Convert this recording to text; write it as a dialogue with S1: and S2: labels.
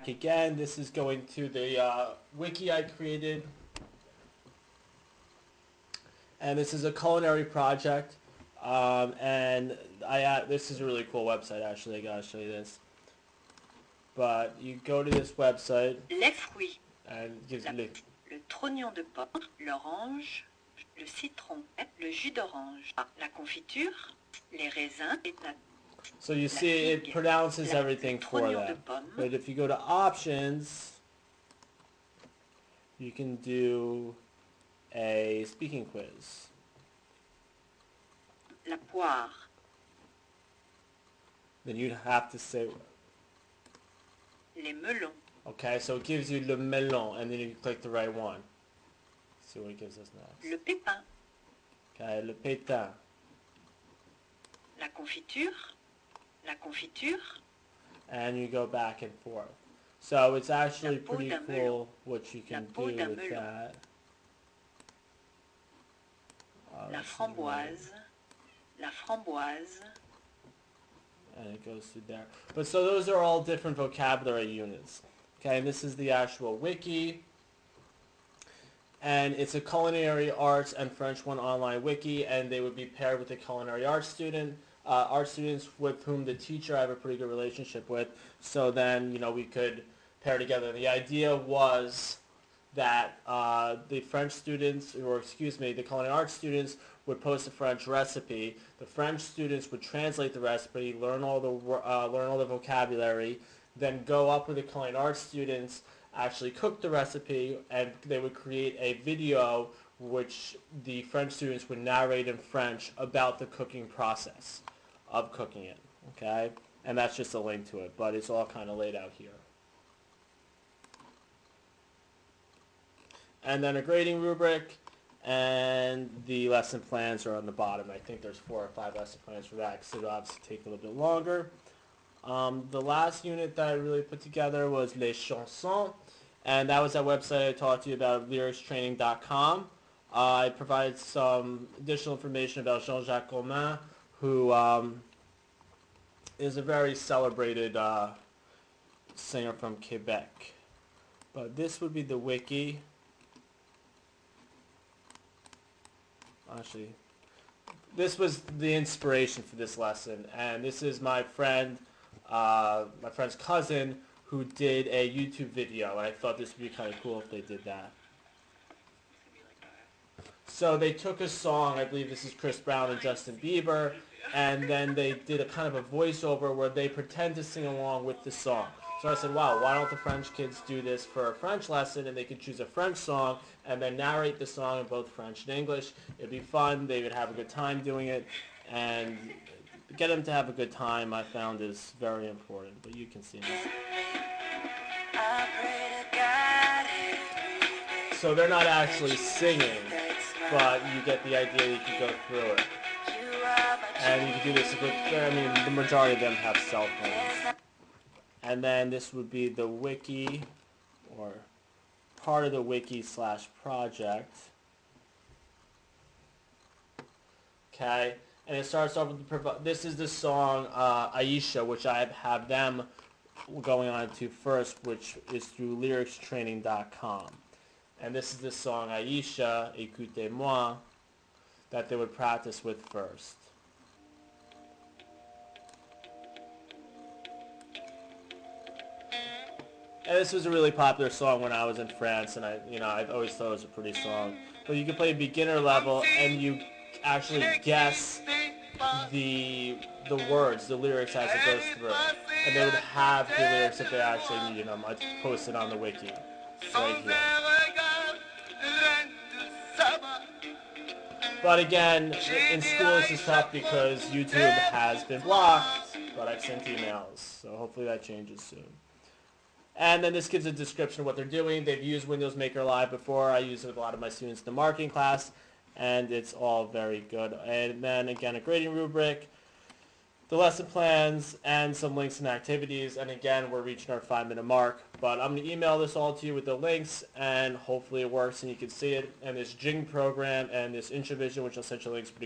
S1: Again, this is going to the wiki I created, and this is a culinary project, and this is a really cool website. Actually, I gotta show you this. But you go to this website,
S2: les fruits,
S1: and it gives you
S2: le trognon de porc, l'orange, le citron, le jus d'orange, la confiture, les raisins et la.
S1: So you see it pronounces everything for that. But if you go to options, you can do a speaking quiz.
S2: La poire.
S1: Then you'd have to say.
S2: Les melons.
S1: Okay, so it gives you le melon, and then you click the right one. Let's see what it gives us next.
S2: Le pépin.
S1: Okay, le pétain.
S2: La confiture. La confiture.
S1: And you go back and forth. So it's actually pretty cool what you can do with that.
S2: La framboise. La framboise.
S1: And it goes through there. But so those are all different vocabulary units. Okay, and this is the actual wiki. And it's a culinary arts and French 1 online wiki, and they would be paired with a culinary arts student. Art students with whom the teacher I have a pretty good relationship with, so then we could pair together. The idea was that the French students, or excuse me, the culinary arts students would post a French recipe. The French students would translate the recipe, learn all the vocabulary, then go up with the culinary arts students, actually cook the recipe, and they would create a video which the French students would narrate in French about the cooking process of cooking it, okay? And that's just a link to it, but it's all kind of laid out here. And then a grading rubric, and the lesson plans are on the bottom. I think there's 4 or 5 lesson plans for that, because it'll obviously take a little bit longer. The last unit that I really put together was Les Chansons, and that was that website I talked to you about, lyricstraining.com. I provided some additional information about Jean-Jacques Goldman, who is a very celebrated singer from Quebec. But this would be the wiki. Actually, this was the inspiration for this lesson, and this is my friend's cousin who did a YouTube video, and I thought this would be kind of cool if they did that. So they took a song, I believe this is Chris Brown and Justin Bieber, and then they did a kind of a voiceover where they pretend to sing along with the song. So I said, wow, why don't the French kids do this for a French lesson, and they could choose a French song and then narrate the song in both French and English. It'd be fun, they would have a good time doing it, and get them to have a good time I found is very important, but you can see this. So they're not actually singing, but you get the idea, you can go through it. And you can do this with, the majority of them have cell phones. And then this would be the wiki, or part of the wiki / project. Okay, and it starts off with, this is the song Aisha, which I have them going on to first, which is through lyricstraining.com. And this is the song Aisha, Écoutez-moi, that they would practice with first. And this was a really popular song when I was in France, and I always thought it was a pretty song. But you can play beginner level, and you actually guess the words, the lyrics as it goes through. And they would have the lyrics if they actually needed them. I posted on the wiki right here. But again, in school this is tough because YouTube has been blocked, but I've sent emails, so hopefully that changes soon. And then this gives a description of what they're doing. They've used Windows Maker Live before. I use it with a lot of my students in the marketing class, and it's all very good. And then again, a grading rubric, the lesson plans, and some links and activities. And again, we're reaching our 5-minute mark. But I'm going to email this all to you with the links, and hopefully it works and you can see it. And this Jing program and this Introvision, which I'll send you links pretty